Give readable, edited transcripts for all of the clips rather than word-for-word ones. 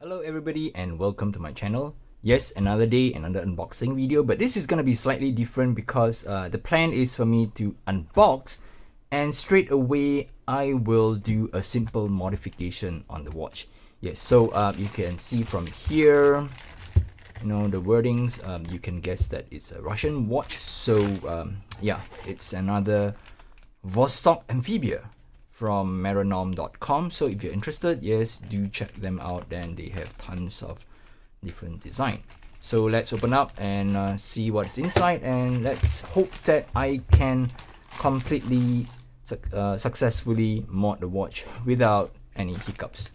Hello everybody and welcome to my channel. Yes, another day, another unboxing video, but this is gonna be slightly different because the plan is for me to unbox and straight away I will do a simple modification on the watch. Yes, so you can see from here, you know, the wordings, you can guess that it's a Russian watch. So yeah, it's another Vostok Amphibia from meronom.com. So if you're interested, yes, do check them out. Then they have tons of different design. So let's open up and see what's inside, and let's hope that I can completely successfully mod the watch without any hiccups.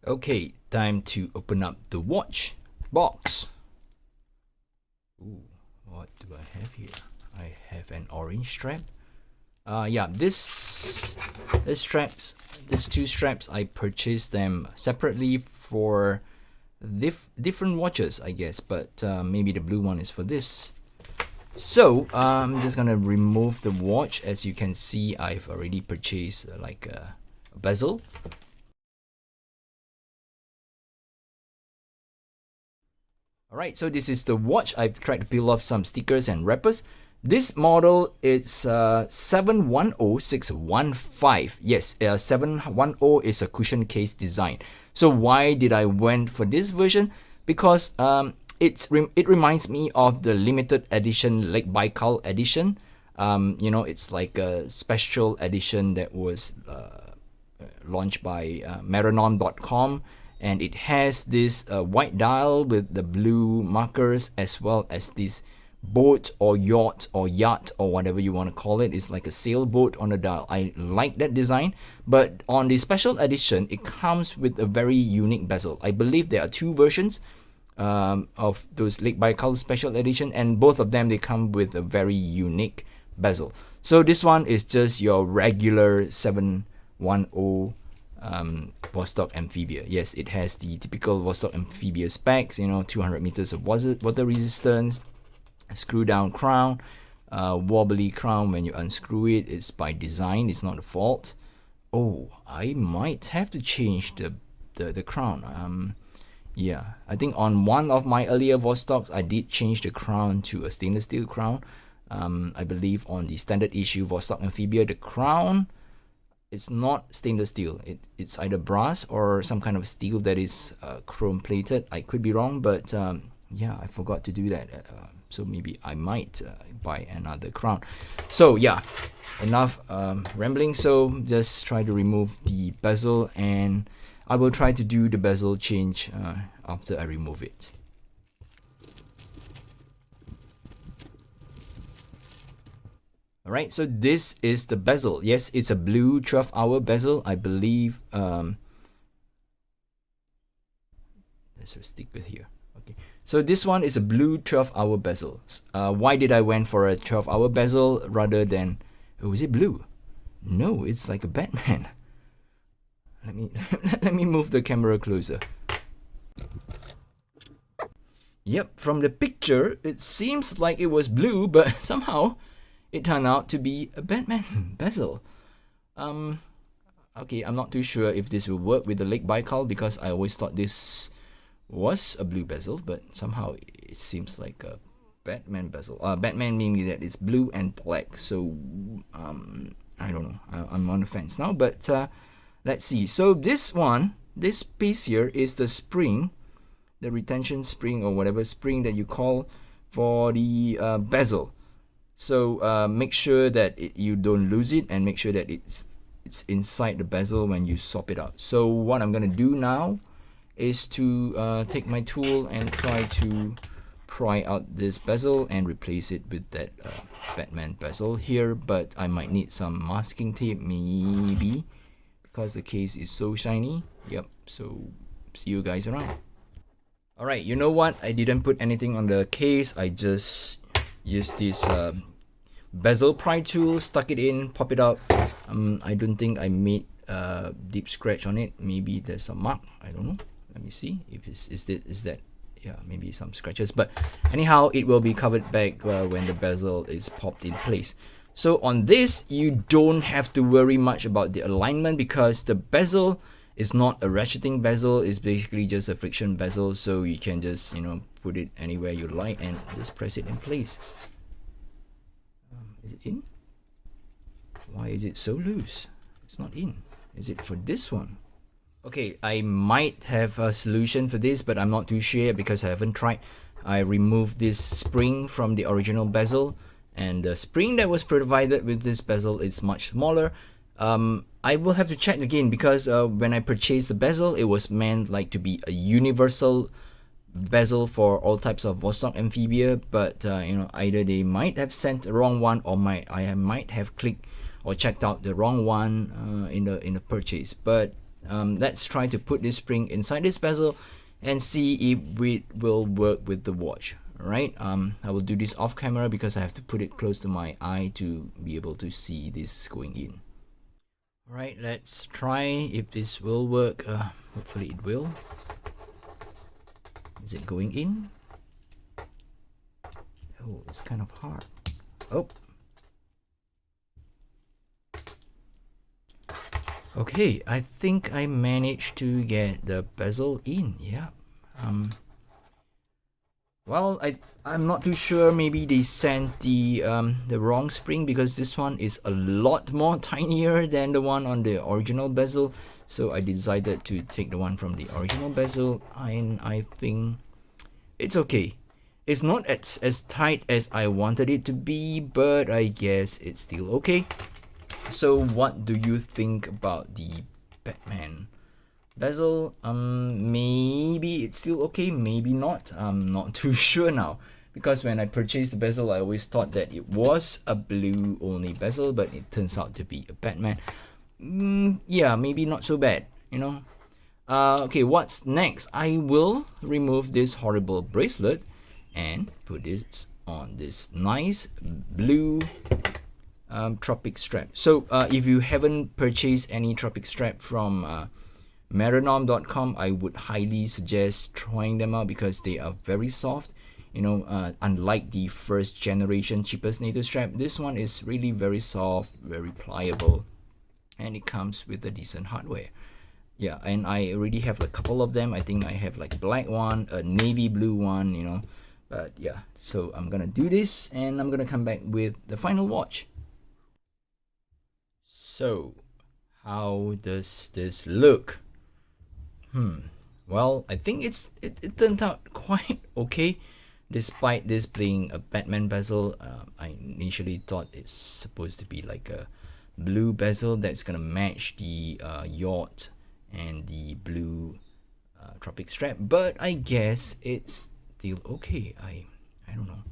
Okay, time to open up the watch box. Ooh, what do I have here? I have an orange strap. Yeah, these two straps, I purchased them separately for different watches, I guess, but maybe the blue one is for this. So I'm just gonna remove the watch. As you can see, I've already purchased like a bezel. Alright, so this is the watch. I've tried to peel off some stickers and wrappers. This model is 710615. Yes, 710 is a cushion case design. So why did I went for this version? Because it reminds me of the limited edition Lake Baikal edition. You know, it's like a special edition that was launched by meronom.com. And it has this white dial with the blue markers, as well as this boat or yacht or whatever you want to call it. It's like a sailboat on the dial. I like that design, but on the special edition, it comes with a very unique bezel. I believe there are two versions of those Lake Baikal special edition, and both of them, they come with a very unique bezel. So this one is just your regular 710 Vostok Amphibia. Yes, it has the typical Vostok Amphibia specs, you know, 200 meters of water resistance, screw down crown, wobbly crown when you unscrew it. It's by design, it's not a fault. Oh, I might have to change the crown. Yeah, I think on one of my earlier Vostoks, I did change the crown to a stainless steel crown. I believe on the standard issue Vostok Amphibia, the crown, it's not stainless steel. It's either brass or some kind of steel that is chrome plated. I could be wrong, but yeah, I forgot to do that. So maybe I might buy another crown. So yeah, enough rambling. So just try to remove the bezel, and I will try to do the bezel change after I remove it. Alright, so this is the bezel. Yes, it's a blue 12-hour bezel, I believe. Let's stick with here. Okay, so this one is a blue 12-hour bezel. Why did I went for a 12-hour bezel rather than... Oh, is it blue? No, it's like a Batman. Let me move the camera closer. Yep, from the picture, it seems like it was blue, but somehow it turned out to be a Batman bezel. Okay, I'm not too sure if this will work with the Lake Baikal, because I always thought this was a blue bezel, but somehow it seems like a Batman bezel. Batman meaning that it's blue and black. So I don't know. I'm on the fence now, but let's see. So this piece here is the spring, the retention spring or whatever spring that you call for the bezel. So make sure that you don't lose it, and make sure that it's inside the bezel when you swap it out. So what I'm gonna do now is to take my tool and try to pry out this bezel and replace it with that Batman bezel here. But I might need some masking tape maybe, because the case is so shiny. Yep, so see you guys around. Alright, you know what? I didn't put anything on the case. I just used this bezel pry tool, stuck it in, pop it out. I don't think I made a deep scratch on it. Maybe there's a mark, I don't know. Let me see if is that yeah, maybe some scratches, but anyhow, it will be covered back when the bezel is popped in place. So on this, you don't have to worry much about the alignment because the bezel is not a ratcheting bezel. It's basically just a friction bezel, so you can just, you know, put it anywhere you like and just press it in place. Is it in? Why is it so loose? It's not in. Is it for this one? Okay, I might have a solution for this, but I'm not too sure because I haven't tried. I removed this spring from the original bezel, and the spring that was provided with this bezel is much smaller. I will have to check again because when I purchased the bezel, it was meant like to be a universal bezel for all types of Vostok Amphibia, but you know, either they might have sent the wrong one, or I might have clicked or checked out the wrong one in the purchase. But let's try to put this spring inside this bezel and see if it will work with the watch. Alright, I will do this off camera because I have to put it close to my eye to be able to see this going in. Alright, let's try if this will work. Hopefully it will. Is it going in? Oh, it's kind of hard. Oh. Okay, I think I managed to get the bezel in. Yeah. Well, I'm not too sure. Maybe they sent the wrong spring because this one is a lot more tinier than the one on the original bezel. So I decided to take the one from the original bezel, and I think it's okay. It's not as tight as I wanted it to be, but I guess it's still okay. So what do you think about the Batman bezel? Maybe it's still okay, maybe not. I'm not too sure now, because when I purchased the bezel, I always thought that it was a blue only bezel, but it turns out to be a Batman. Yeah, maybe not so bad, you know. Okay, what's next? I will remove this horrible bracelet and put this on this nice blue tropic strap. So if you haven't purchased any tropic strap from Maranom.com, I would highly suggest trying them out because they are very soft. You know, unlike the first generation cheapest NATO strap, this one is really very soft, very pliable, and it comes with a decent hardware. Yeah, and I already have a couple of them. I think I have like a black one, a navy blue one, you know. But yeah, so I'm gonna do this and I'm gonna come back with the final watch. So how does this look? Well, I think it turned out quite okay, despite this being a Batman bezel. I initially thought it's supposed to be like a blue bezel that's gonna match the yacht and the blue tropic strap, but I guess it's still okay. I don't know.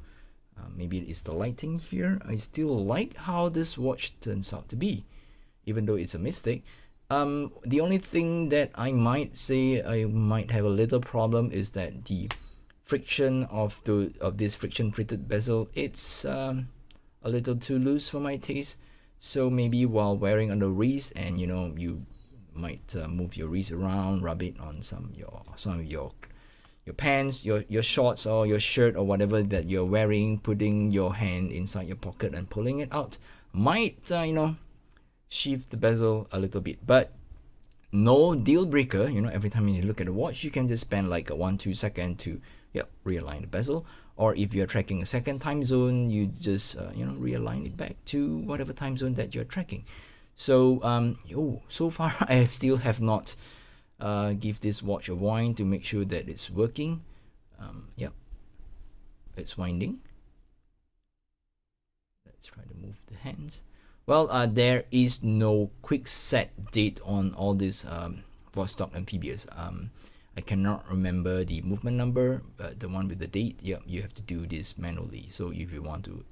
Maybe it's the lighting here. I still like how this watch turns out to be, even though it's a mistake. The only thing that I might say I might have a little problem is that the friction of this friction fitted bezel, it's a little too loose for my taste. So maybe while wearing on the wrist, and you know, you might move your wrist around, rub it on some of your pants, your shorts, or your shirt, or whatever that you're wearing, putting your hand inside your pocket and pulling it out might you know, shift the bezel a little bit. But no deal breaker. You know, every time you look at the watch, you can just spend like a 1-2 second to realign the bezel. Or if you're tracking a second time zone, you just you know, realign it back to whatever time zone that you're tracking. So so far I still have not give this watch a wind to make sure that it's working. Yep, it's winding. Let's try to move the hands. Well, there is no quick set date on all these Vostok Amphibias. I cannot remember the movement number, but the one with the date, yeah, you have to do this manually. So if you want to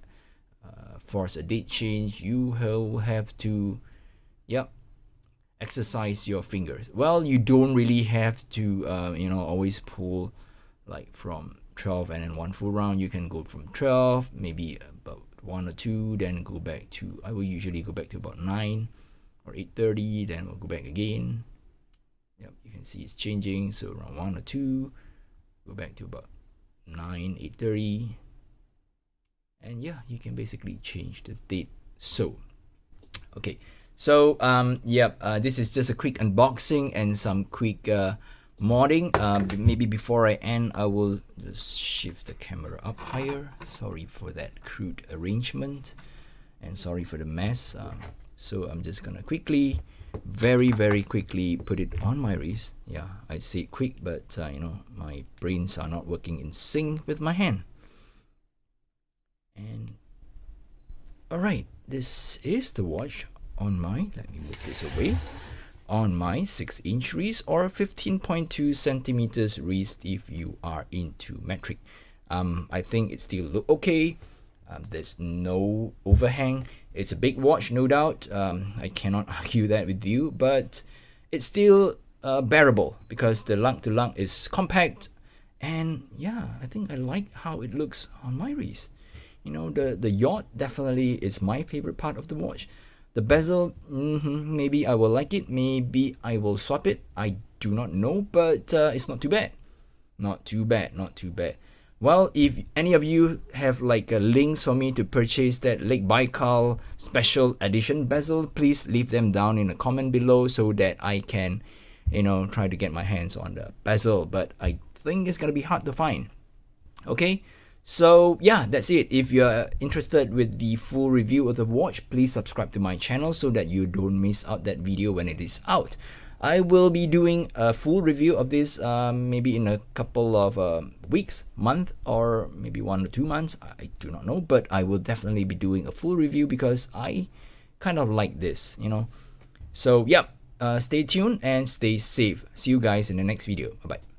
force a date change, you will have to, exercise your fingers. Well, you don't really have to, you know, always pull like from 12 and then one full round. You can go from 12, maybe about 1 or 2, then go back to, I will usually go back to about 9 or 8:30, then we'll go back again. Yep, you can see it's changing. So around 1 or 2, go back to about 9, 8:30. And yeah, you can basically change the date. So, okay. So, this is just a quick unboxing and some quick modding. Maybe before I end, I will just shift the camera up higher. Sorry for that crude arrangement, and sorry for the mess. So I'm just gonna quickly, very quickly put it on my wrist. Yeah, I say quick, but my brains are not working in sync with my hand. And all right, this is the watch on my, let me move this away, on my 6-inch wrist or 15.2 centimeters wrist if you are into metric. I think it still look okay. There's no overhang. It's a big watch, no doubt. I cannot argue that with you, but it's still bearable because the lug to lug is compact. And yeah, I think I like how it looks on my wrist. The yacht definitely is my favorite part of the watch. The bezel, maybe I will like it, maybe I will swap it. I do not know, but it's not too bad. Not too bad. Well, if any of you have links for me to purchase that Lake Baikal special edition bezel, please leave them down in a comment below so that I can, try to get my hands on the bezel. But I think it's gonna be hard to find. Okay. So yeah, that's it. If you're interested with the full review of the watch, please subscribe to my channel so that you don't miss out that video when it is out. I will be doing a full review of this maybe in a couple of weeks, month, or maybe 1 or 2 months. I do not know, but I will definitely be doing a full review because I kind of like this, So yeah, stay tuned and stay safe. See you guys in the next video. Bye bye.